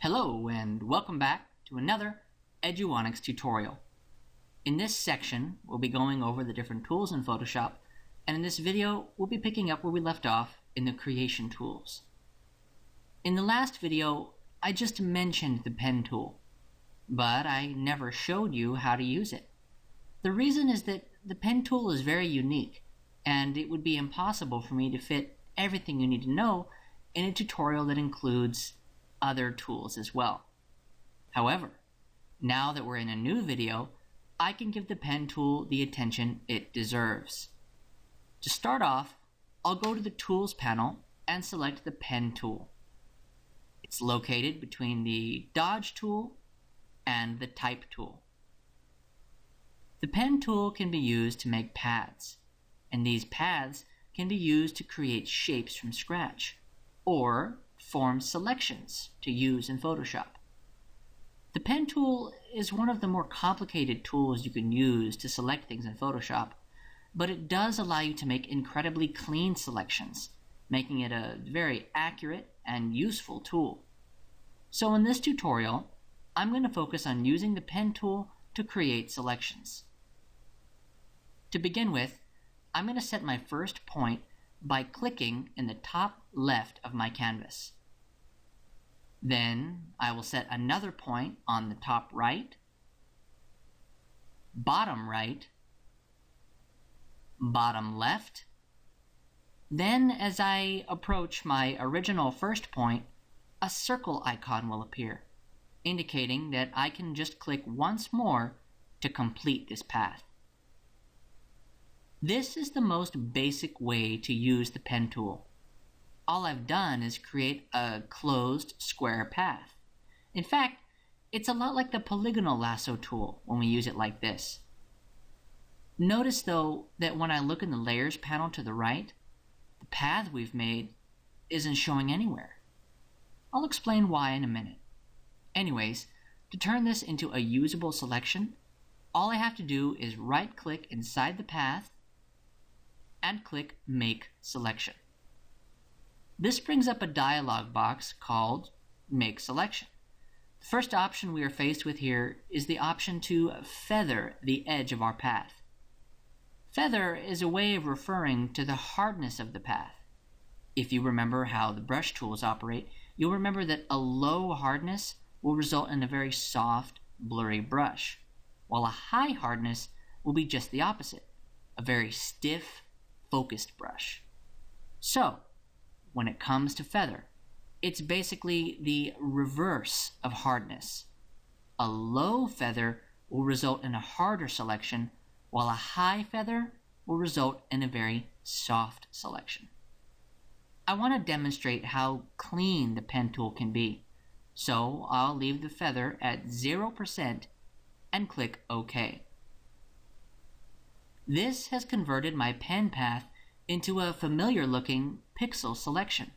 Hello and welcome back to another Eduonics tutorial. In this section, we'll be going over the different tools in Photoshop, and in this video, we'll be picking up where we left off in the creation tools. In the last video, I just mentioned the pen tool, but I never showed you how to use it. The reason is that the pen tool is very unique, and it would be impossible for me to fit everything you need to know in a tutorial that includes other tools as well. However, now that we're in a new video, I can give the pen tool the attention it deserves. To start off, I'll go to the Tools panel and select the Pen tool. It's located between the Dodge tool and the Type tool. The Pen tool can be used to make paths, and these paths can be used to create shapes from scratch, or form selections to use in Photoshop. The Pen tool is one of the more complicated tools you can use to select things in Photoshop, but it does allow you to make incredibly clean selections, making it a very accurate and useful tool. So in this tutorial, I'm going to focus on using the Pen tool to create selections. To begin with, I'm going to set my first point by clicking in the top left of my canvas. Then I will set another point on the top right, bottom right, bottom left. Then as I approach my original first point, a circle icon will appear, indicating that I can just click once more to complete this path. This is the most basic way to use the Pen tool. All I've done is create a closed square path. In fact, it's a lot like the polygonal lasso tool when we use it like this. Notice though that when I look in the Layers panel to the right, the path we've made isn't showing anywhere. I'll explain why in a minute. Anyways, to turn this into a usable selection, all I have to do is right-click inside the path and click Make Selection. This brings up a dialog box called Make Selection. The first option we are faced with here is the option to feather the edge of our path. Feather is a way of referring to the hardness of the path. If you remember how the brush tools operate, you'll remember that a low hardness will result in a very soft, blurry brush, while a high hardness will be just the opposite, a very stiff, focused brush. So, when it comes to feather, it's basically the reverse of hardness. A low feather will result in a harder selection, while a high feather will result in a very soft selection. I want to demonstrate how clean the Pen tool can be, so I'll leave the feather at 0% and click OK. This has converted my pen path into a familiar looking pixel selection.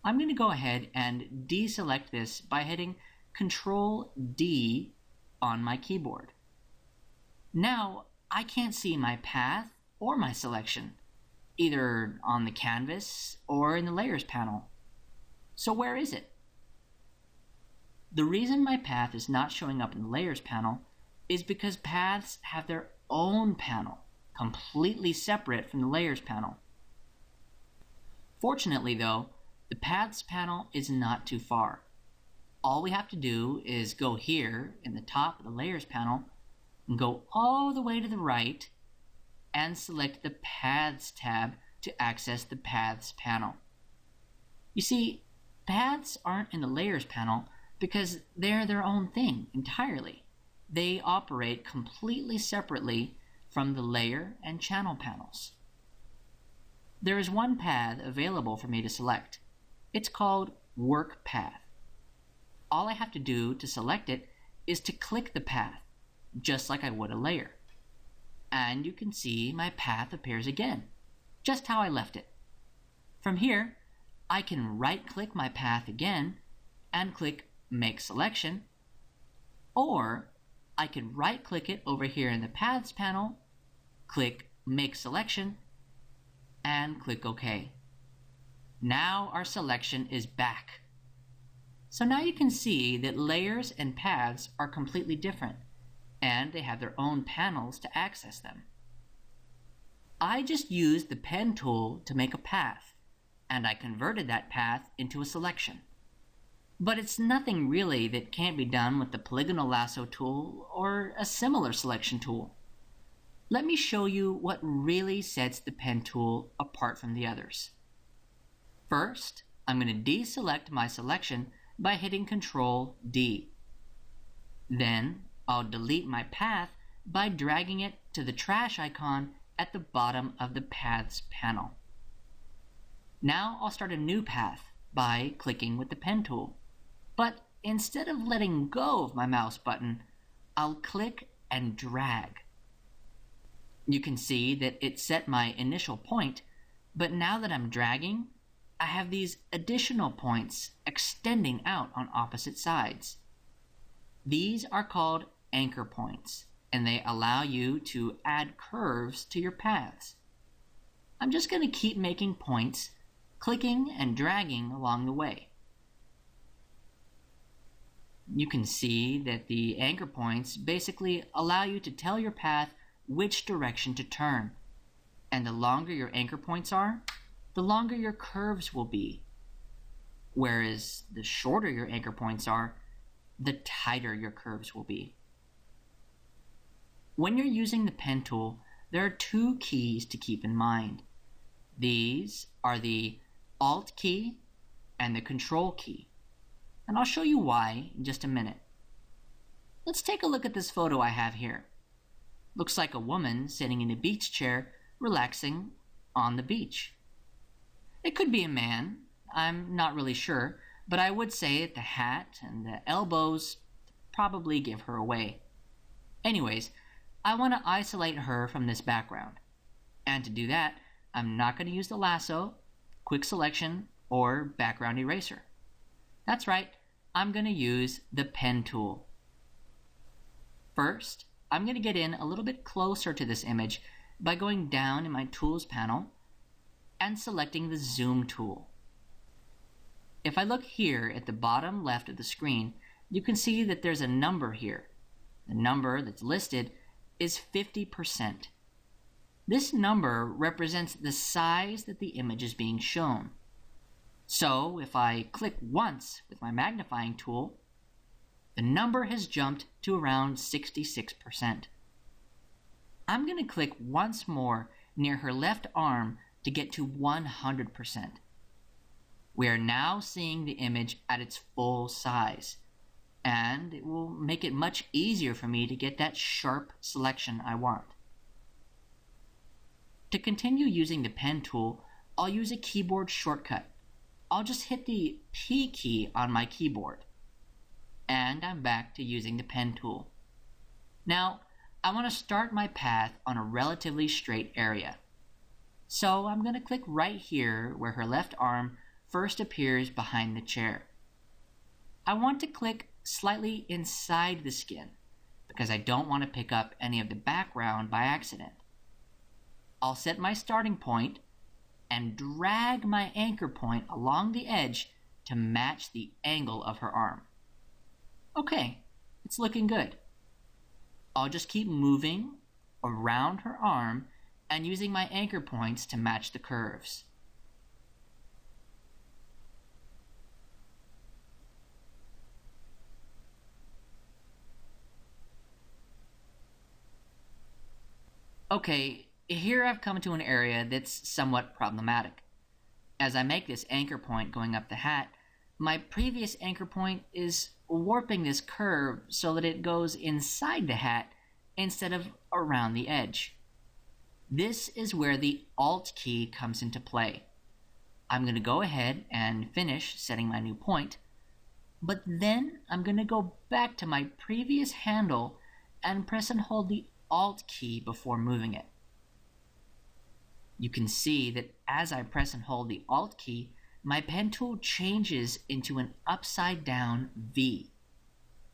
I'm going to go ahead and deselect this by hitting Ctrl D on my keyboard. Now I can't see my path or my selection, either on the canvas or in the Layers panel. So where is it? The reason my path is not showing up in the Layers panel is because paths have their own panel, completely separate from the Layers panel. Fortunately though, the Paths panel is not too far. All we have to do is go here in the top of the Layers panel and go all the way to the right and select the Paths tab to access the Paths panel. You see, paths aren't in the Layers panel because they're their own thing entirely. They operate completely separately from the layer and channel panels. There is one path available for me to select. It's called Work Path. All I have to do to select it is to click the path, just like I would a layer. And you can see my path appears again, just how I left it. From here, I can right-click my path again and click Make Selection, or I can right-click it over here in the Paths panel, click Make Selection, and click OK. Now our selection is back. So now you can see that layers and paths are completely different, and they have their own panels to access them. I just used the pen tool to make a path, and I converted that path into a selection. But it's nothing really that can't be done with the polygonal lasso tool or a similar selection tool. Let me show you what really sets the pen tool apart from the others. First, I'm going to deselect my selection by hitting Ctrl D. Then, I'll delete my path by dragging it to the trash icon at the bottom of the Paths panel. Now I'll start a new path by clicking with the pen tool. But instead of letting go of my mouse button, I'll click and drag. You can see that it set my initial point, but now that I'm dragging, I have these additional points extending out on opposite sides. These are called anchor points, and they allow you to add curves to your paths. I'm just going to keep making points, clicking and dragging along the way. You can see that the anchor points basically allow you to tell your path which direction to turn. And the longer your anchor points are, the longer your curves will be. Whereas the shorter your anchor points are, the tighter your curves will be. When you're using the pen tool, there are two keys to keep in mind. These are the Alt key and the Control key. And I'll show you why in just a minute. Let's take a look at this photo I have here. Looks like a woman sitting in a beach chair, relaxing on the beach. It could be a man, I'm not really sure, but I would say that the hat and the elbows probably give her away. Anyways, I want to isolate her from this background. And to do that, I'm not going to use the lasso, quick selection, or background eraser. That's right, I'm going to use the pen tool. First, I'm going to get in a little bit closer to this image by going down in my Tools panel and selecting the Zoom tool. If I look here at the bottom left of the screen, you can see that there's a number here. The number that's listed is 50%. This number represents the size that the image is being shown. So if I click once with my magnifying tool, the number has jumped to around 66%. I'm going to click once more near her left arm to get to 100%. We are now seeing the image at its full size, and it will make it much easier for me to get that sharp selection I want. To continue using the pen tool, I'll use a keyboard shortcut. I'll just hit the P key on my keyboard. And I'm back to using the pen tool. Now, I want to start my path on a relatively straight area. So I'm going to click right here where her left arm first appears behind the chair. I want to click slightly inside the skin because I don't want to pick up any of the background by accident. I'll set my starting point and drag my anchor point along the edge to match the angle of her arm. Okay, it's looking good. I'll just keep moving around her arm and using my anchor points to match the curves. Okay, here I've come to an area that's somewhat problematic. As I make this anchor point going up the hat, my previous anchor point is warping this curve so that it goes inside the hat instead of around the edge. This is where the Alt key comes into play. I'm going to go ahead and finish setting my new point, but then I'm going to go back to my previous handle and press and hold the Alt key before moving it. You can see that as I press and hold the Alt key, my pen tool changes into an upside down V.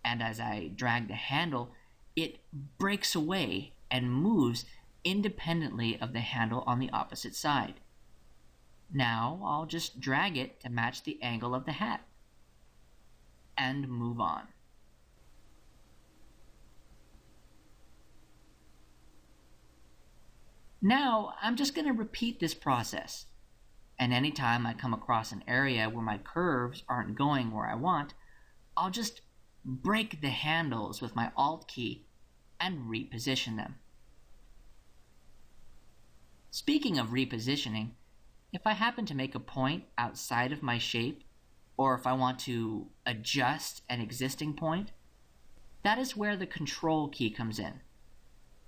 And as I drag the handle, it breaks away and moves independently of the handle on the opposite side. Now I'll just drag it to match the angle of the hat. and move on. Now, I'm just going to repeat this process. And anytime I come across an area where my curves aren't going where I want, I'll just break the handles with my Alt key and reposition them. Speaking of repositioning, if I happen to make a point outside of my shape, or if I want to adjust an existing point, that is where the Control key comes in.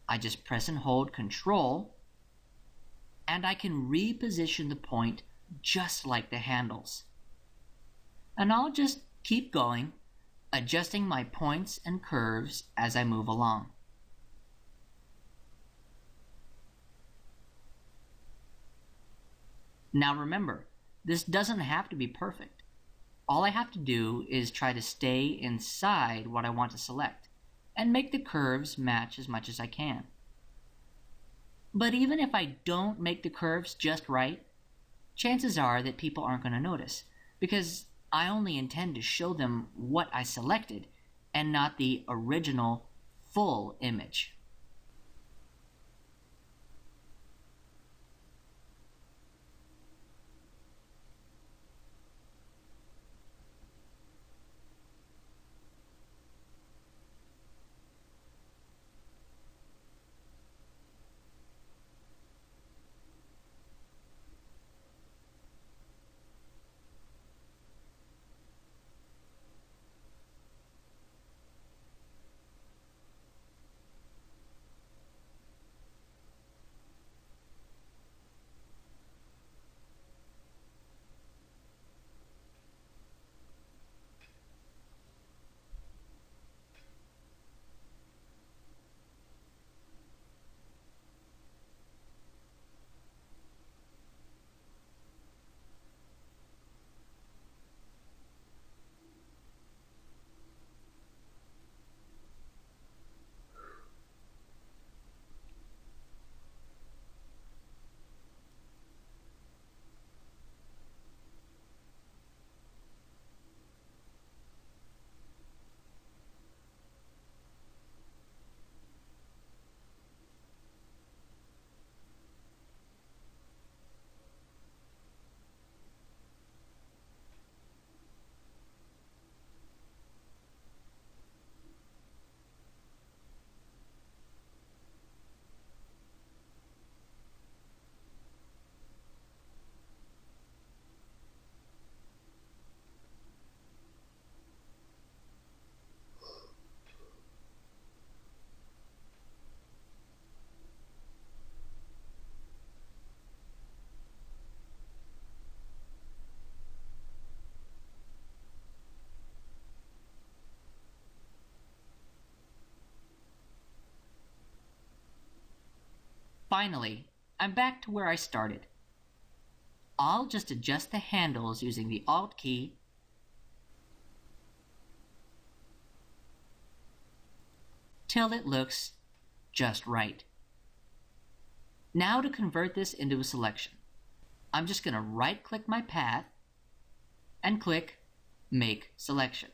I just press and hold Control, and I can reposition the point just like the handles. And I'll just keep going, adjusting my points and curves as I move along. Now remember, this doesn't have to be perfect. All I have to do is try to stay inside what I want to select and make the curves match as much as I can. But even if I don't make the curves just right, chances are that people aren't going to notice, because I only intend to show them what I selected and not the original full image. Finally, I'm back to where I started. I'll just adjust the handles using the Alt key till it looks just right. Now to convert this into a selection, I'm just going to right-click my path and click Make Selection.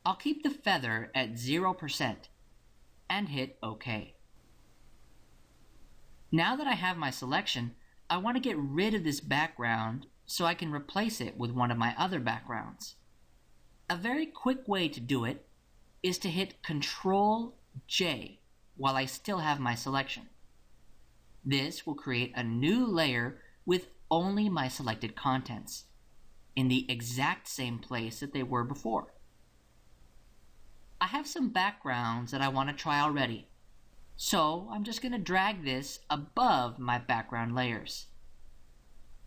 I'll keep the feather at 0% and hit OK. Now that I have my selection, I want to get rid of this background so I can replace it with one of my other backgrounds. A very quick way to do it is to hit Ctrl J while I still have my selection. This will create a new layer with only my selected contents in the exact same place that they were before. I have some backgrounds that I want to try already, so I'm just going to drag this above my background layers.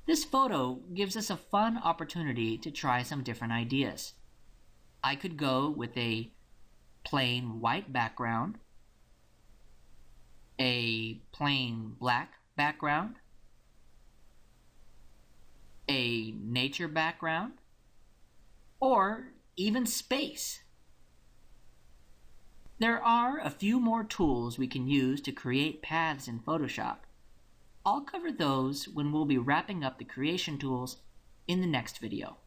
This photo gives us a fun opportunity to try some different ideas. I could go with a plain white background, a plain black background, a nature background, or even space. There are a few more tools we can use to create paths in Photoshop. I'll cover those when we'll be wrapping up the creation tools in the next video.